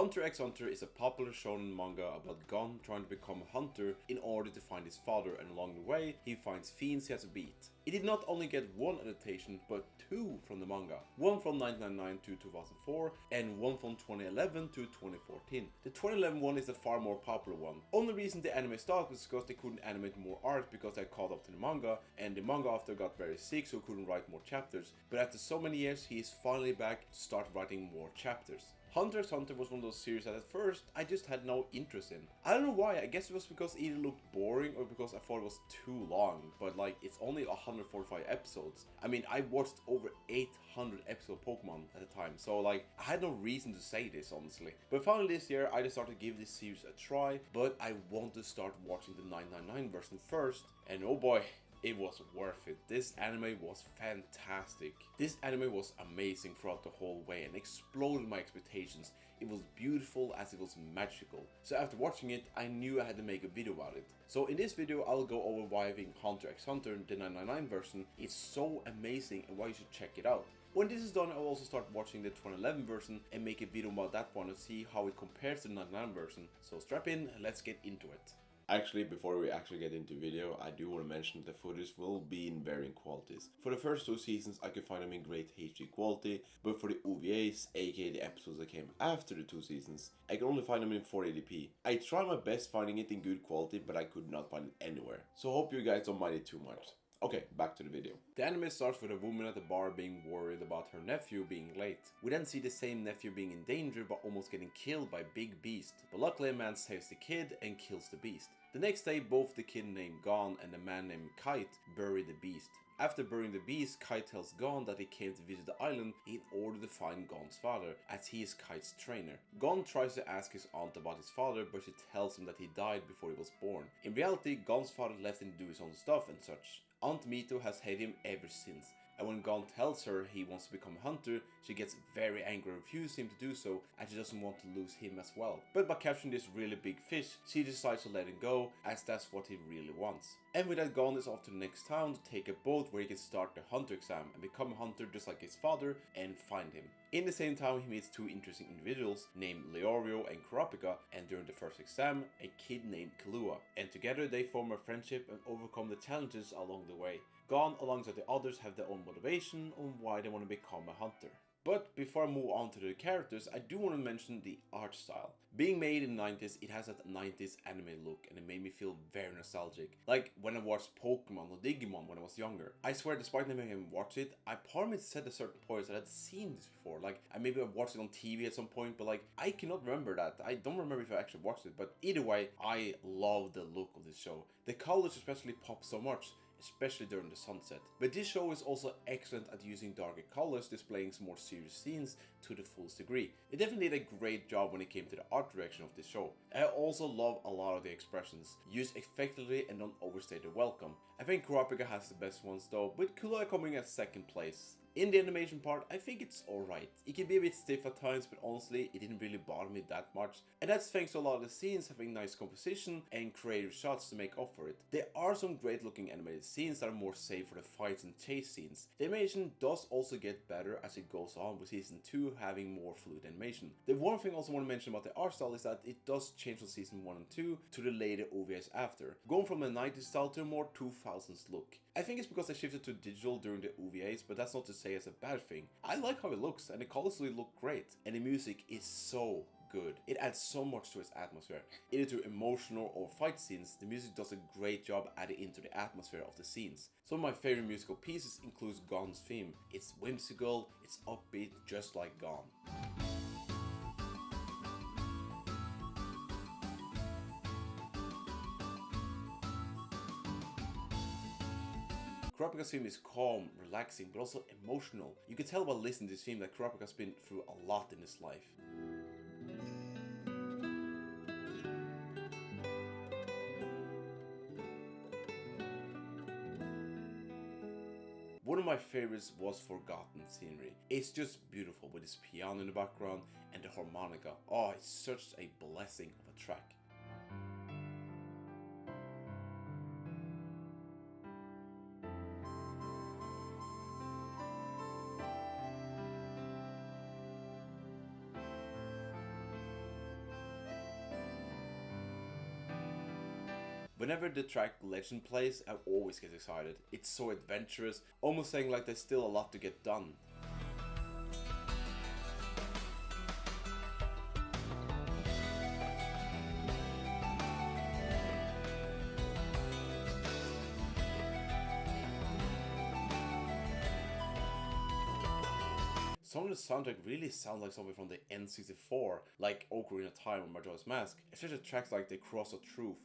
Hunter x Hunter is a popular shonen manga about Gon trying to become a hunter in order to find his father, and along the way he finds fiends he has to beat. It did not only get one adaptation but two from the manga, one from 1999 to 2004 and one from 2011 to 2014. The 2011 one is the far more popular one. Only reason the anime stopped was because they couldn't animate more art because they caught up to the manga, and the manga author got very sick so couldn't write more chapters. But after so many years he is finally back to start writing more chapters. Hunter x Hunter was one of those series that at first I just had no interest in. I don't know why, I guess it was because it either looked boring or because I thought it was too long, but like it's only 145 episodes. I mean, I watched over 800 episodes of Pokemon at the time, so like I had no reason to say this honestly. But finally this year I decided to give this series a try, but I want to start watching the 999 version first, and oh boy, it was worth it. This anime was fantastic. This anime was amazing throughout the whole way and exploded my expectations. It was beautiful as it was magical. So after watching it, I knew I had to make a video about it. So in this video, I'll go over why I think Hunter x Hunter, the 999 version, is so amazing and why you should check it out. When this is done, I'll also start watching the 2011 version and make a video about that one and see how it compares to the 99 version. So strap in and let's get into it. Actually, before we actually get into the video, I do want to mention that the footage will be in varying qualities. For the first two seasons, I could find them in great HD quality, but for the OVAs, aka the episodes that came after the two seasons, I can only find them in 480p. I tried my best finding it in good quality, but I could not find it anywhere. So I hope you guys don't mind it too much. Okay, back to the video. The anime starts with a woman at the bar being worried about her nephew being late. We then see the same nephew being in danger but almost getting killed by a big beast. But luckily a man saves the kid and kills the beast. The next day both the kid named Gon and the man named Kite bury the beast. After burying the beast, Kite tells Gon that he came to visit the island in order to find Gon's father, as he is Kite's trainer. Gon tries to ask his aunt about his father, but she tells him that he died before he was born. In reality, Gon's father left him to do his own stuff and such. Aunt Mito has hated him ever since, and when Gon tells her he wants to become a hunter, she gets very angry and refuses him to do so, and she doesn't want to lose him as well. But by capturing this really big fish, she decides to let him go, as that's what he really wants. And with that, Gon is off to the next town to take a boat where he can start the hunter exam and become a hunter just like his father and find him. In the same town he meets two interesting individuals named Leorio and Kurapika, and during the first exam, a kid named Killua. And together they form a friendship and overcome the challenges along the way. Gon alongside the others have their own motivation on why they want to become a hunter. But before I move on to the characters, I do want to mention the art style. Being made in the 90s, it has that 90s anime look and it made me feel very nostalgic. Like when I watched Pokemon or Digimon when I was younger. I swear, despite never having watched it, part of me said at certain points that I'd seen this before. Like maybe I watched it on TV at some point, but like I cannot remember that. I don't remember if I actually watched it, but either way, I love the look of this show. The colors especially pop so much, especially during the sunset. But this show is also excellent at using darker colors, displaying some more serious scenes to the fullest degree. It definitely did a great job when it came to the art direction of this show. I also love a lot of the expressions, used effectively and don't overstay their welcome. I think Kurapika has the best ones though, with Killua coming at second place. In the animation part, I think it's alright. It can be a bit stiff at times, but honestly, it didn't really bother me that much. And that's thanks to a lot of the scenes having nice composition and creative shots to make up for it. There are some great looking animated scenes that are more safe for the fights and chase scenes. The animation does also get better as it goes on, with season 2 having more fluid animation. The one thing I also want to mention about the art style is that it does change from season 1 and 2 to the later OVAs after, going from a 90s style to a more 2000s look. I think it's because they shifted to digital during the OVAs, but that's not to say it's a bad thing. I like how it looks and the colors really look great, and the music is so good. It adds so much to its atmosphere. Either through emotional or fight scenes, the music does a great job adding into the atmosphere of the scenes. Some of my favorite musical pieces includes Gon's theme. It's whimsical, it's upbeat, just like Gon. Kurapika's theme is calm, relaxing, but also emotional. You can tell by listening to this theme that Kurapika's been through a lot in his life. One of my favorites was Forgotten Scenery. It's just beautiful with this piano in the background and the harmonica. Oh, it's such a blessing of a track. Whenever the track Legend plays, I always get excited. It's so adventurous, almost saying like there's still a lot to get done. Some of the soundtrack really sound like something from the N64, like Ocarina of Time or Majora's Mask, especially tracks like The Cross of Truth.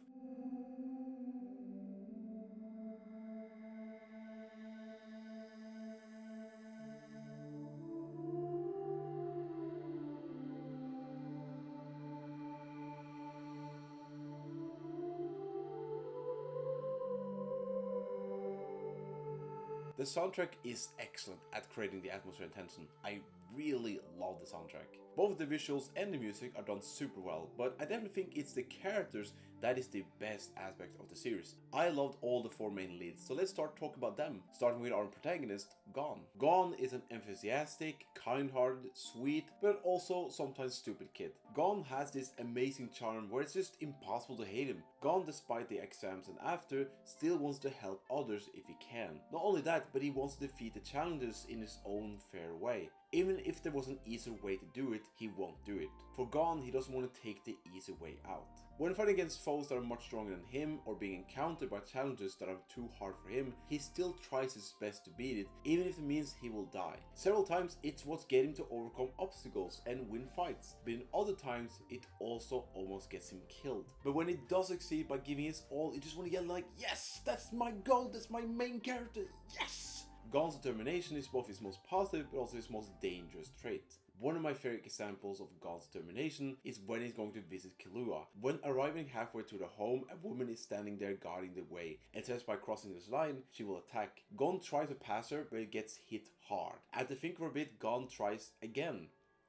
The soundtrack is excellent at creating the atmosphere and tension. I really love the soundtrack. Both the visuals and the music are done super well, but I definitely think it's the characters that is the best aspect of the series. I loved all the 4 main leads, so let's start talking about them, starting with our protagonist, Gon. Gon is an enthusiastic, kind-hearted, sweet, but also sometimes stupid kid. Gon has this amazing charm where it's just impossible to hate him. Gon, despite the exams and after, still wants to help others if he can. Not only that, but he wants to defeat the challenges in his own fair way. Even if there was an easier way to do it, he won't do it. For Gon, he doesn't want to take the easy way out. When fighting against foes that are much stronger than him or being encountered by challenges that are too hard for him, he still tries his best to beat it, even if it means he will die. Several times it's what's getting him to overcome obstacles and win fights, but in other times it also almost gets him killed. But when he does succeed by giving his all, you just want to get like, yes, that's my goal, that's my main character, yes! Gon's determination is both his most positive but also his most dangerous trait. One of my favorite examples of Gon's determination is when he's going to visit Killua. When arriving halfway to the home, a woman is standing there guarding the way and says by crossing this line, she will attack. Gon tries to pass her, but it gets hit hard. After thinking for a bit, Gon tries again,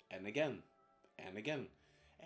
and again, and again,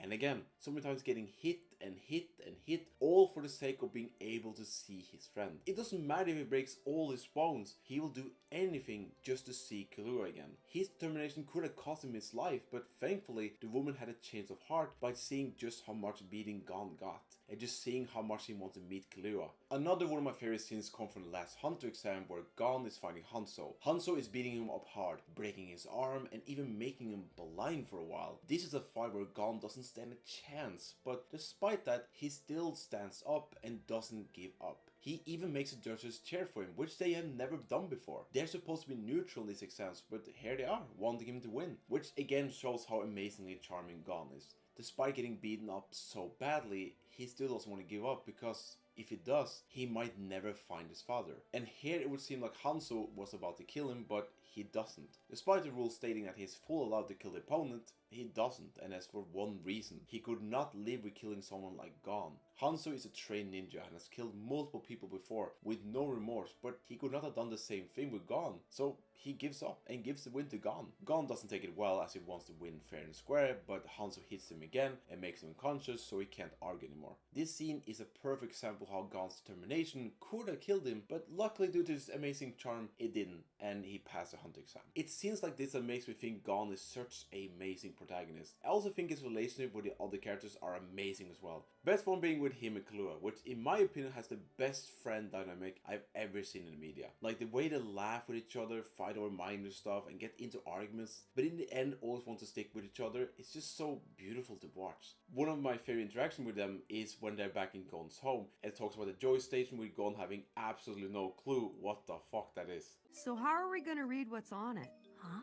and again, sometimes getting hit and hit and hit, all for the sake of being able to see his friend. It doesn't matter if he breaks all his bones, he will do anything just to see Killua again. His determination could have cost him his life, but thankfully the woman had a change of heart by seeing just how much beating Gon got, and just seeing how much he wanted to meet Killua. Another one of my favorite scenes come from the last Hunter exam where Gon is fighting Hanzo. Hanzo is beating him up hard, breaking his arm and even making him blind for a while. This is a fight where Gon doesn't stand a chance, but despite that, he still stands up and doesn't give up. He even makes the judges cheer for him, which they have never done before. They're supposed to be neutral in these exams, but here they are, wanting him to win, which again shows how amazingly charming Gon is. Despite getting beaten up so badly, he still doesn't want to give up, because if he does, he might never find his father. And here it would seem like Hanzo was about to kill him, but he doesn't. Despite the rules stating that he is full allowed to kill the opponent, he doesn't, and that's for one reason. He could not live with killing someone like Gon. Hanzo is a trained ninja and has killed multiple people before with no remorse, but he could not have done the same thing with Gon, so he gives up and gives the win to Gon. Gon doesn't take it well as he wants to win fair and square, but Hanzo hits him again and makes him unconscious so he can't argue anymore. This scene is a perfect example how Gon's determination could have killed him, but luckily due to his amazing charm, it didn't, and he passed the Hunter exam. It's scenes like this that makes me think Gon is such an amazing protagonist. I also think his relationship with the other characters are amazing as well. Best one being with him and Killua, which in my opinion has the best friend dynamic I've ever seen in the media. Like the way they laugh with each other, fight over minor stuff and get into arguments, but in the end always want to stick with each other. It's just so beautiful to watch. One of my favorite interactions with them is when they're back in Gon's home and talks about the Joy Station with Gon having absolutely no clue what the fuck that is. So how are we gonna read what's on it? Huh?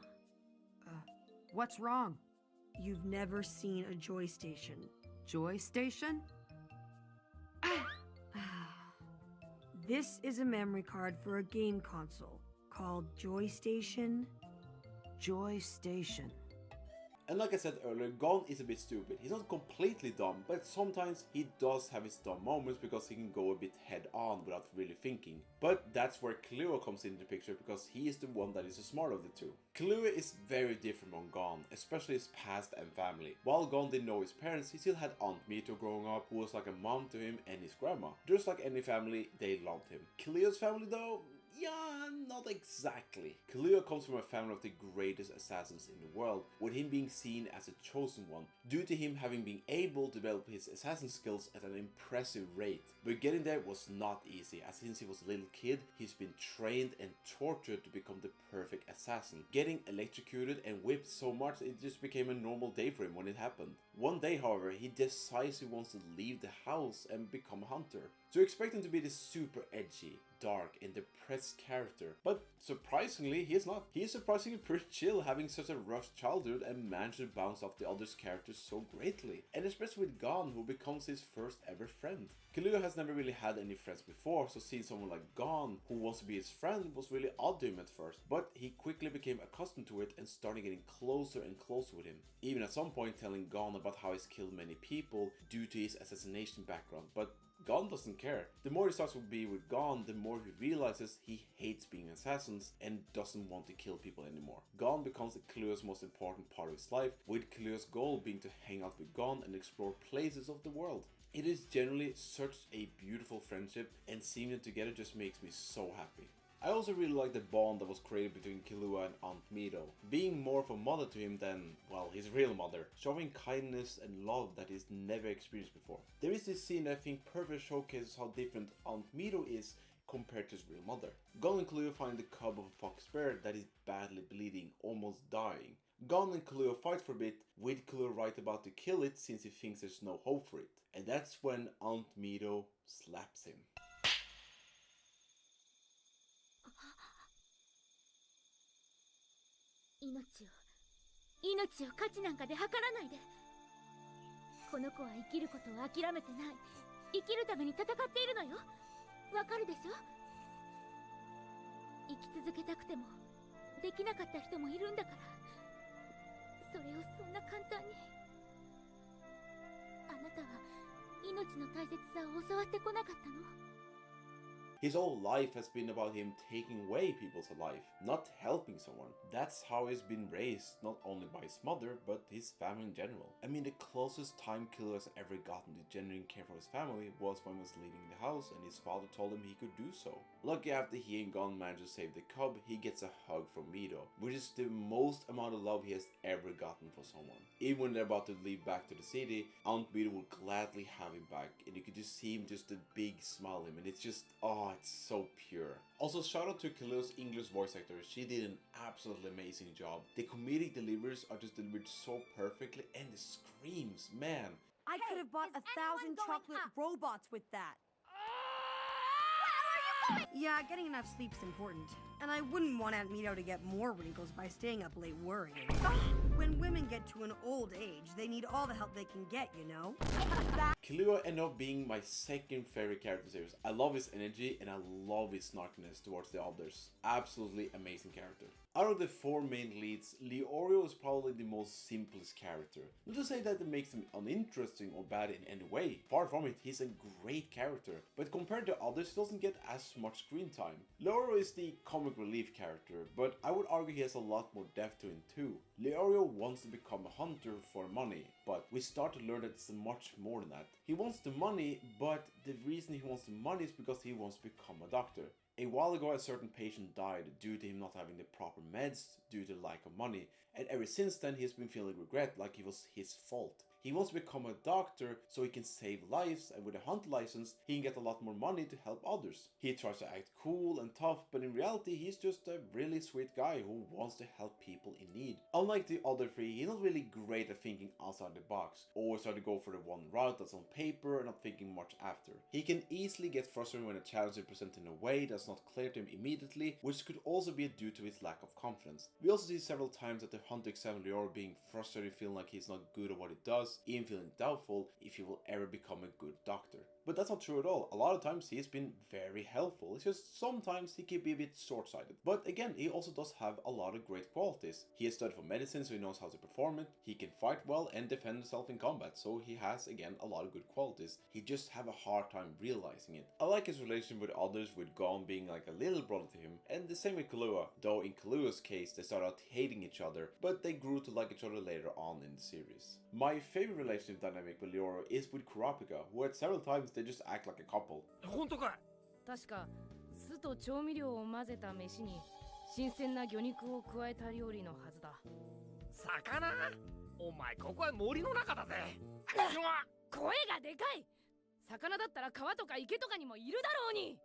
What's wrong? You've never seen a Joy Station. Joy Station? This is a memory card for a game console called Joy Station. Joy Station. And like I said earlier, Gon is a bit stupid. He's not completely dumb, but sometimes he does have his dumb moments because he can go a bit head on without really thinking. But that's where Killua comes into the picture because he is the one that is the smart of the two. Killua is very different from Gon, especially his past and family. While Gon didn't know his parents, he still had Aunt Mito growing up, who was like a mom to him and his grandma. Just like any family, they loved him. Killua's family though, Yeah, not exactly. Kaluuya comes from a family of the greatest assassins in the world, with him being seen as a chosen one, due to him having been able to develop his assassin skills at an impressive rate. But getting there was not easy, as since he was a little kid, he's been trained and tortured to become the perfect assassin, getting electrocuted and whipped so much it just became a normal day for him when it happened. One day, however, he decides he wants to leave the house and become a hunter. So you expect him to be this super edgy, dark and depressed character, but surprisingly he is not. He is surprisingly pretty chill, having such a rough childhood and managed to bounce off the other characters so greatly, and especially with Gon, who becomes his first ever friend. Kaluuya has never really had any friends before, so seeing someone like Gon, who wants to be his friend, was really odd to him at first, but he quickly became accustomed to it and started getting closer and closer with him, even at some point telling Gon about how he's killed many people due to his assassination background, but Gon doesn't care. The more he starts to be with Gon, the more he realizes he hates being assassins and doesn't want to kill people anymore. Gon becomes Kaluuya's most important part of his life, with Kaluuya's goal being to hang out with Gon and explore places of the world. It is generally such a beautiful friendship, and seeing them together just makes me so happy. I also really like the bond that was created between Kaluuya and Aunt Mido, being more of a mother to him than, well, his real mother, showing kindness and love that he's never experienced before. There is this scene that I think perfectly showcases how different Aunt Mido is compared to his real mother. Gon and Kaluuya find the cub of a fox bear that is badly bleeding, almost dying. Gon and Kaluuya fight for a bit, with Kaluuya right about to kill it since he thinks there's no hope for it. And that's when Aunt Mido slaps him. 命を価値なんかで測らないで。この子は生きることを諦めてない。生きるために戦っているのよ。わかるでしょ？生き続けたくてもできなかった人もいるんだから。それをそんな簡単に。あなたは命の大切さを教わってこなかったの？ His whole life has been about him taking away people's life, not helping someone. That's how he's been raised, not only by his mother, but his family in general. I mean, the closest time Kaluuya has ever gotten to genuine care for his family was when he was leaving the house and his father told him he could do so. Lucky after he and Gon manage to save the cub, he gets a hug from Mido, which is the most amount of love he has ever gotten for someone. Even when they're about to leave back to the city, Aunt Mido will gladly have him back, and you could just see him just a big smile on him, and it's just, oh, it's so pure. Also, shout out to Kaluuya's English voice actor. She did an absolutely amazing job. The comedic deliveries are just delivered so perfectly, and the screams, man. I could have bought 1,000 chocolate robots with that. Yeah, getting enough sleep's important. And I wouldn't want Aunt Mido to get more wrinkles by staying up late worrying. When women get to an old age, they need all the help they can get, you know? Kaluuya ended up being my second favorite character series. I love his energy and I love his snarkiness towards the others. Absolutely amazing character. Out of the four main leads, Leorio is probably the most simplest character. Not to say that it makes him uninteresting or bad in any way. Far from it, he's a great character. But compared to others, he doesn't get as much screen time. Leorio is the comic relief character, but I would argue he has a lot more depth to him too. Leorio wants to become a hunter for money, but we start to learn that it's much more than that. He wants the money, but the reason he wants the money is because he wants to become a doctor. A while ago, a certain patient died due to him not having the proper meds due to lack of money, and ever since then he's been feeling regret like it was his fault. He wants to become a doctor so he can save lives, and with a hunt license he can get a lot more money to help others. He tries to act cool and tough, but in reality he's just a really sweet guy who wants to help people in need. Unlike the other three, he's not really great at thinking outside the box, always try to go for the one route that's on paper and not thinking much after. He can easily get frustrated when a challenge is presented in a way that's not clear to him immediately, which could also be due to his lack of confidence. We also see several times that the hunter examiner Leorio being frustrated, feeling like he's not good at what he does, even feeling doubtful if he will ever become a good doctor. But that's not true at all. A lot of times he's been very helpful. It's just sometimes he can be a bit short-sighted. But again, he also does have a lot of great qualities. He has studied for medicine, so he knows how to perform it. He can fight well and defend himself in combat, so he has again a lot of good qualities. He just have a hard time realizing it. I like his relation with others, with Gon being like a little brother to him, and the same with Kaluuya, though in Kaluuya's case they started out hating each other, but they grew to like each other later on in the series. My favorite relationship dynamic with Leorio is with Kurapika, who at several times they just act like a couple. 本当かい。確か酢と調味料を混ぜた飯に新鮮な魚肉を加えた料理のはずだ。魚？お前ここは森の中だぜ。声がでかい。魚だったら川とか池とかにもいるだろうに。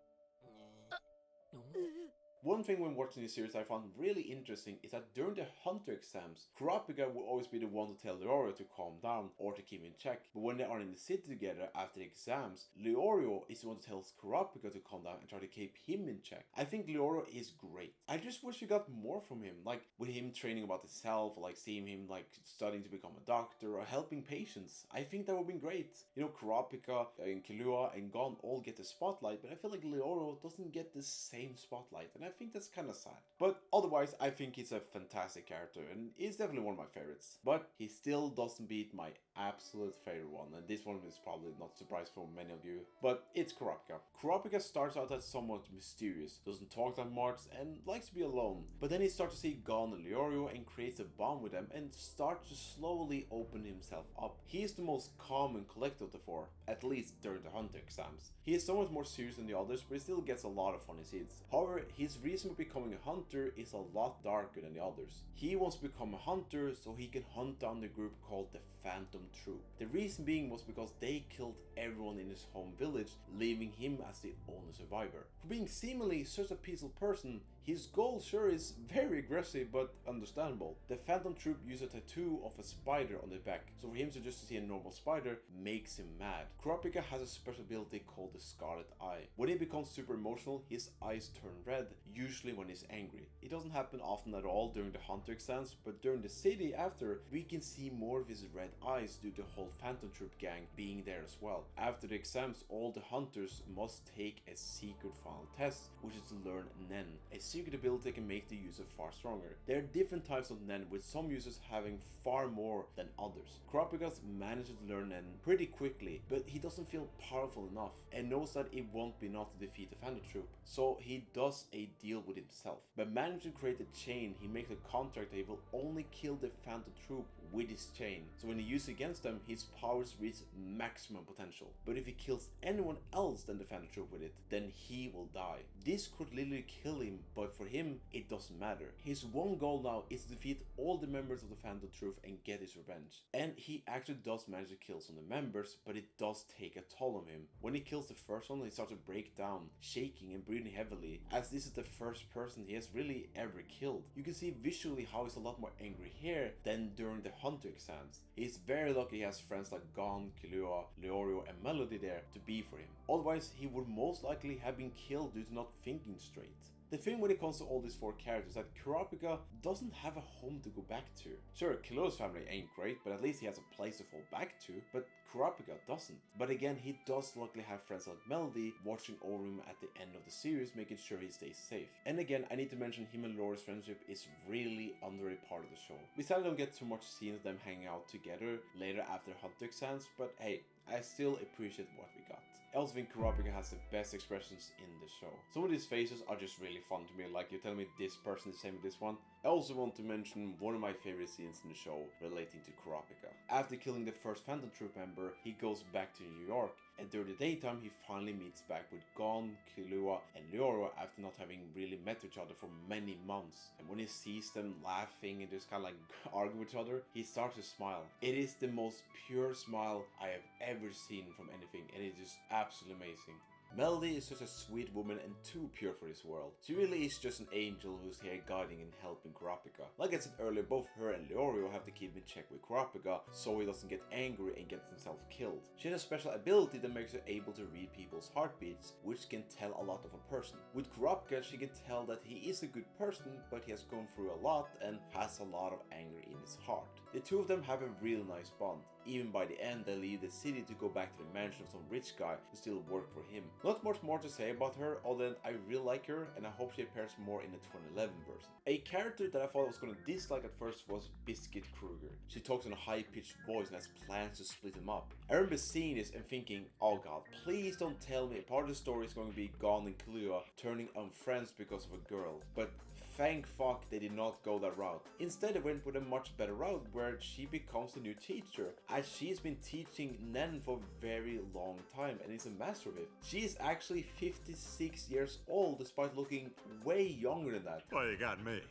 One thing when watching this series I found really interesting is that during the hunter exams, Kurapika will always be the one to tell Leorio to calm down or to keep him in check. But when they are in the city together after the exams, Leorio is the one who tells Kurapika to calm down and try to keep him in check. I think Leorio is great. I just wish we got more from him, like with him training about himself, or like seeing him like studying to become a doctor or helping patients. I think that would have been great. You know, Kurapika and Killua and Gon all get the spotlight, but I feel like Leorio doesn't get the same spotlight, and I think that's kind of sad. But otherwise, I think he's a fantastic character and he's definitely one of my favorites. But he still doesn't beat my absolute favorite one, and this one is probably not a surprise for many of you, but it's Kurapika. Kurapika starts out as somewhat mysterious, doesn't talk that much, and likes to be alone. But then he starts to see Gon and Leorio and creates a bond with them and starts to slowly open himself up. He is the most calm and collected of the four, at least during the hunter exams. He is somewhat more serious than the others, but he still gets a lot of funny scenes. However, his reason for becoming a hunter is a lot darker than the others. He wants to become a hunter so he can hunt down the group called the Phantom Troop. The reason being was because they killed everyone in his home village, leaving him as the only survivor. For being seemingly such a peaceful person, his goal sure is very aggressive but understandable. The Phantom Troop use a tattoo of a spider on their back, so for him to just see a normal spider makes him mad. Kurapika has a special ability called the Scarlet Eye. When he becomes super emotional, his eyes turn red, usually when he's angry. It doesn't happen often at all during the hunter exams, but during the city after, we can see more of his red eyes due to the whole Phantom Troop gang being there as well. After the exams, all the hunters must take a secret final test, which is to learn Nen, a secret ability can make the user far stronger. There are different types of Nen, with some users having far more than others. Kurapika manages to learn Nen pretty quickly, but he doesn't feel powerful enough and knows that it won't be enough to defeat the Phantom Troop, so he does a deal with himself. By managing to create a chain, he makes a contract that he will only kill the Phantom Troop with his chain, so when he uses against them, his powers reach maximum potential. But if he kills anyone else than the Phantom Troop with it, then he will die. This could literally kill him, but for him, it doesn't matter. His one goal now is to defeat all the members of the Phantom Troop and get his revenge. And he actually does manage to kill some of the members, but it does take a toll on him. When he kills the first one, he starts to break down, shaking and breathing heavily, as this is the first person he has really ever killed. You can see visually how he's a lot more angry here than during the hunter exams. He's very lucky he has friends like Gon, Killua, Leorio and Melody there to be for him. Otherwise, he would most likely have been killed due to not thinking straight. The thing when it comes to all these four characters is that Kurapika doesn't have a home to go back to. Sure, Killua's family ain't great, but at least he has a place to fall back to, but Kurapika doesn't. But again, he does luckily have friends like Melody watching over him at the end of the series, making sure he stays safe. And again, I need to mention him and Laura's friendship is really underrated part of the show. We sadly don't get too much scenes of them hanging out together later after hunter exams, but hey, I still appreciate what we got. I also think Kurapika has the best expressions in the show. Some of these faces are just really fun to me, like you're telling me this person is the same with this one. I also want to mention one of my favorite scenes in the show relating to Kurapika. After killing the first Phantom Troop member, he goes back to New York, and during the daytime he finally meets back with Gon, Killua and Leorio after not having really met each other for many months. And when he sees them laughing and just kind of like arguing with each other, he starts to smile. It is the most pure smile I have ever seen from anything, and it is just absolutely amazing. Melody is such a sweet woman and too pure for this world. She really is just an angel who's here guiding and helping Kurapika. Like I said earlier, both her and Leorio have to keep in check with Kurapika so he doesn't get angry and get himself killed. She has a special ability that makes her able to read people's heartbeats, which can tell a lot of a person. With Kurapika, she can tell that he is a good person, but he has gone through a lot and has a lot of anger in his heart. The two of them have a real nice bond. Even by the end, they leave the city to go back to the mansion of some rich guy who still work for him. Not much more to say about her, other than I really like her and I hope she appears more in the 2011 version. A character that I thought I was going to dislike at first was Biscuit Kruger. She talks in a high-pitched voice and has plans to split him up. I remember seeing this and thinking, oh god, please don't tell me part of the story is going to be Gon and Killua turning on friends because of a girl. But thank fuck they did not go that route. Instead they went with a much better route where she becomes the new teacher, as she's been teaching Nen for a very long time and is a master of it. She is actually 56 years old despite looking way younger than that. Well, you got me.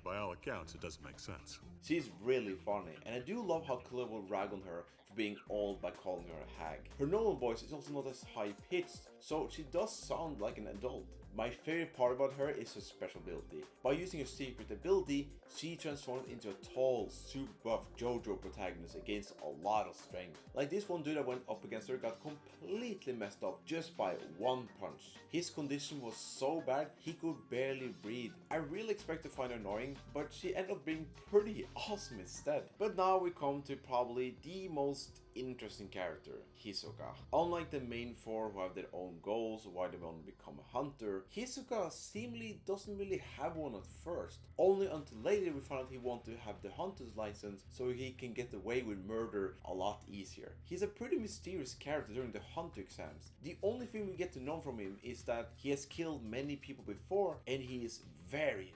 By all accounts, it doesn't make sense. She's really funny, and I do love how Claire will rag on her for being old by calling her a hag. Her normal voice is also not as high pitched, so she does sound like an adult. My favorite part about her is her special ability. By using her secret ability, she transforms into a tall, super buff JoJo protagonist against a lot of strength. Like this one dude that went up against her got completely messed up just by one punch. His condition was so bad he could barely breathe. I really expect to find her annoying, but she ended up being pretty awesome instead. But now we come to probably the most interesting character, Hisoka. Unlike the main four who have their own goals or why they want to become a hunter, Hisoka seemingly doesn't really have one at first. Only until later we found out he wanted to have the hunter's license so he can get away with murder a lot easier. He's a pretty mysterious character during the hunter exams. The only thing we get to know from him is that he has killed many people before and he is very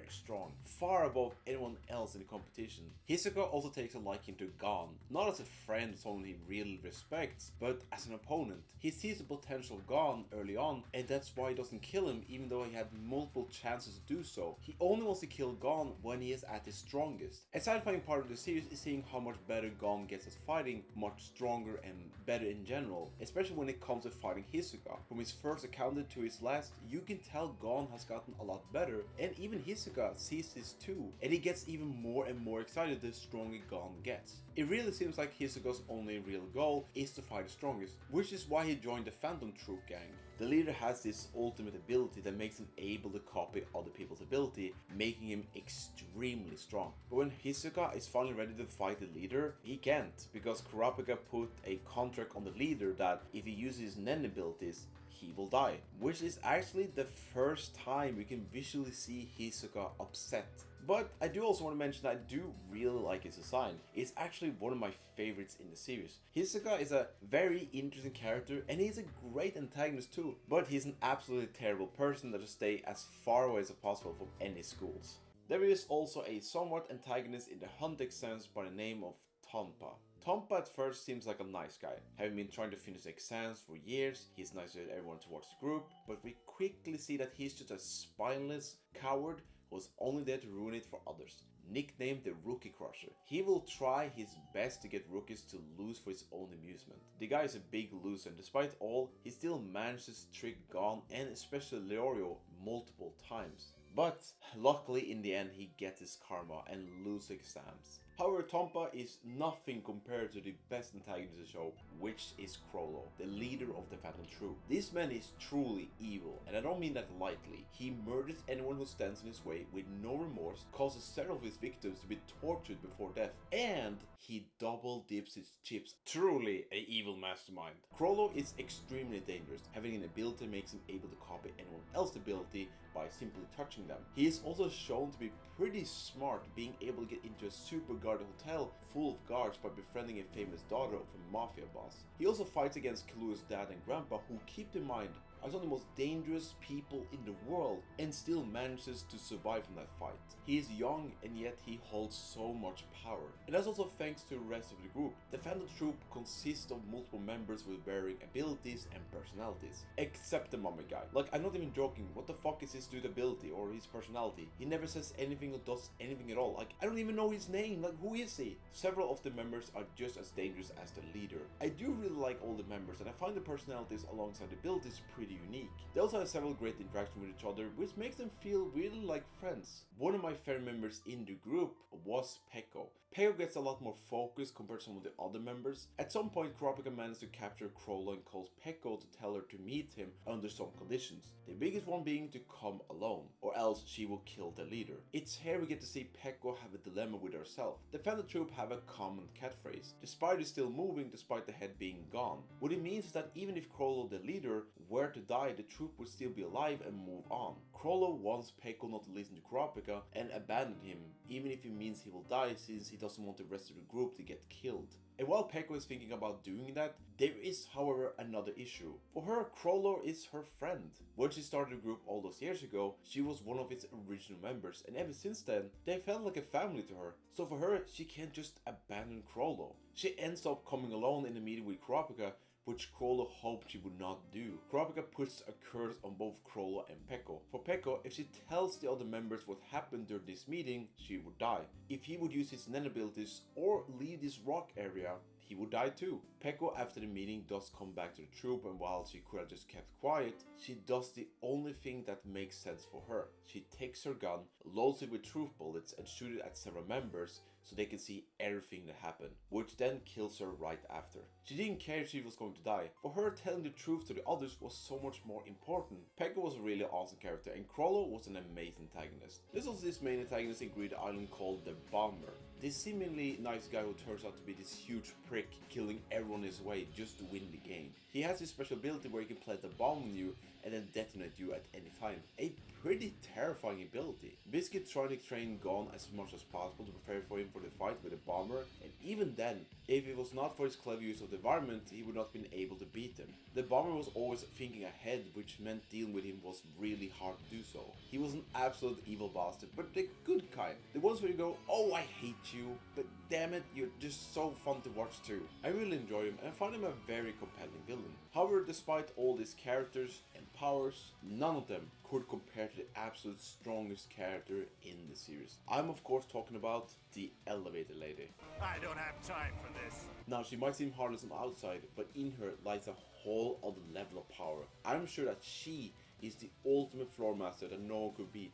strong, far above anyone else in the competition. Hisoka also takes a liking to Gon, not as a friend, someone he really respects, but as an opponent. He sees the potential of Gon early on, and that's why he doesn't kill him even though he had multiple chances to do so. He only wants to kill Gon when he is at his strongest. A satisfying part of the series is seeing how much better Gon gets at fighting, much stronger and better in general, especially when it comes to fighting Hisoka. From his first encounter to his last, you can tell Gon has gotten a lot better, and even Hisoka sees this too, and he gets even more and more excited the stronger Gon gets. It really seems like Hisoka's only real goal is to fight the strongest, which is why he joined the Phantom Troop gang. The leader has this ultimate ability that makes him able to copy other people's ability, making him extremely strong. But when Hisoka is finally ready to fight the leader, he can't, because Kurapika put a contract on the leader that if he uses his Nen abilities, he will die. Which is actually the first time we can visually see Hisoka upset. But I do also want to mention that I do really like his design. It's actually one of my favorites in the series. Hisoka is a very interesting character and he's a great antagonist too, but he's an absolutely terrible person that just stay as far away as possible from any schools. There is also a somewhat antagonist in the hunt exams by the name of Tompa. Tompa at first seems like a nice guy, having been trying to finish exams for years. He's nice to everyone towards the group, but we quickly see that he's just a spineless coward who's only there to ruin it for others. Nicknamed the Rookie Crusher, he will try his best to get rookies to lose for his own amusement. The guy is a big loser, and despite all, he still manages to trick Gon and especially Leorio multiple times. But luckily in the end he gets his karma and loses exams. However, Tompa is nothing compared to the best antagonist of the show, which is Chrollo, the leader of the Phantom Troop. This man is truly evil, and I don't mean that lightly. He murders anyone who stands in his way with no remorse, causes several of his victims to be tortured before death, and he double dips his chips. Truly an evil mastermind. Chrollo is extremely dangerous, having an ability that makes him able to copy anyone else's ability by simply touching them. He is also shown to be pretty smart, being able to get into a super guarded hotel full of guards by befriending a famous daughter of a mafia boss. He also fights against Kaluuya's dad and grandpa, who, keep in mind, are some of the most dangerous people in the world, and still manages to survive from that fight. He is young and yet he holds so much power. And that's also thanks to the rest of the group. The Phantom Troop consists of multiple members with varying abilities and personalities. Except the mummy guy. Like, I'm not even joking, what the fuck is his dude ability or his personality? He never says anything or does anything at all. Like, I don't even know his name, like who is he? Several of the members are just as dangerous as the leader. I do really like all the members and I find the personalities alongside the abilities pretty unique. They also have several great interactions with each other, which makes them feel really like friends. One of my favorite members in the group was Peko. Peko gets a lot more focus compared to some of the other members. At some point, Kurapika manages to capture Chrollo and calls Peko to tell her to meet him under some conditions. The biggest one being to come alone, or else she will kill the leader. It's here we get to see Peko have a dilemma with herself. The Phantom Troop have a common catchphrase: the spider is still moving despite the head being gone. What it means is that even if Chrollo, the leader, were to die, the troop would still be alive and move on. Chrollo wants Peko not to listen to Kurapika and abandon him, even if it means he will die since he doesn't want the rest of the group to get killed. And while Peko is thinking about doing that, there is however another issue. For her, Chrollo is her friend. When she started the group all those years ago, she was one of its original members, and ever since then, they felt like a family to her. So for her, she can't just abandon Chrollo. She ends up coming alone in a meeting with Kurapika, which Chrollo hoped she would not do. Kurapika puts a curse on both Chrollo and Peko. For Peko, if she tells the other members what happened during this meeting, she would die. If he would use his Nen abilities or leave this rock area, he would die too. Peko after the meeting does come back to the troop, and while she could have just kept quiet, she does the only thing that makes sense for her. She takes her gun, loads it with truth bullets and shoots it at several members so they can see everything that happened, which then kills her right after. She didn't care if she was going to die. For her, telling the truth to the others was so much more important. Peko was a really awesome character, and Chrollo was an amazing antagonist. There's also this main antagonist in Greed Island called the Bomber. This seemingly nice guy who turns out to be this huge prick, killing everyone in his way just to win the game. He has this special ability where he can plant a bomb on you and then detonate you at any time. A pretty terrifying ability. Biscuit tried to train Gon as much as possible to prepare for him for the fight with the Bomber, and even then, if it was not for his clever use of the environment, he would not have been able to beat him. The Bomber was always thinking ahead, which meant dealing with him was really hard to do so. He was an absolute evil bastard, but the good kind. The ones where you go, oh I hate you, but damn it, you're just so fun to watch too. I really enjoy him and I find him a very compelling villain. However, despite all these characters and powers, none of them could compare to the absolute strongest character in the series. I'm of course talking about the Elevator Lady. I don't have time for this. Now, she might seem harmless on the outside, but in her lies a whole other level of power. I'm sure that she is the ultimate floor master that no one could beat.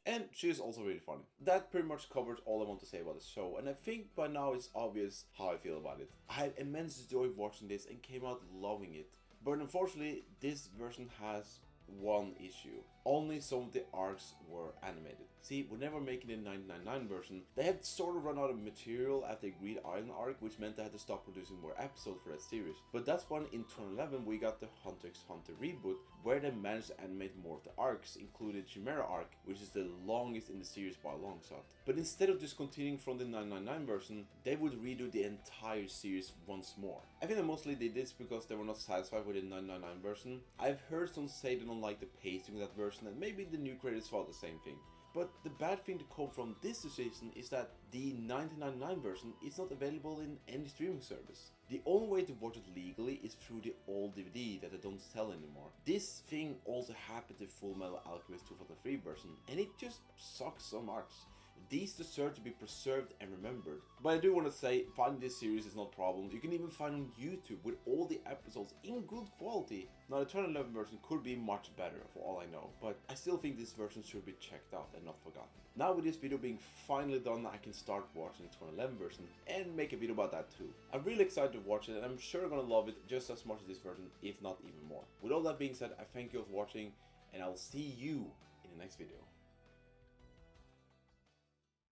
And she is also really funny. That pretty much covers all I want to say about the show, and I think by now it's obvious how I feel about it. I had immense joy watching this and came out loving it. But unfortunately, this version has one issue. Only some of the arcs were animated. See, whenever making the 999 version, they had sort of run out of material after the Greed Island arc, which meant they had to stop producing more episodes for that series. But that's when in 2011 we got the Hunter x Hunter reboot, where they managed to animate more of the arcs, including Chimera arc, which is the longest in the series by a long shot. But instead of just continuing from the 999 version, they would redo the entire series once more. I think that mostly they did this because they were not satisfied with the 999 version. I've heard some say they don't like the pacing of that version, and maybe the new creators thought the same thing. But the bad thing to come from this decision is that the 1999 version is not available in any streaming service. The only way to watch it legally is through the old DVD that they don't sell anymore. This thing also happened to Full Metal Alchemist 2003 version, and it just sucks so much. These deserve to be preserved and remembered. But I do want to say, finding this series is not a problem. You can even find on YouTube with all the episodes in good quality. Now the 2011 version could be much better for all I know, but I still think this version should be checked out and not forgotten. Now with this video being finally done, I can start watching the 2011 version and make a video about that too. I'm really excited to watch it, and I'm sure I'm gonna love it just as much as this version, if not even more. With all that being said, I thank you for watching, and I'll see you in the next video.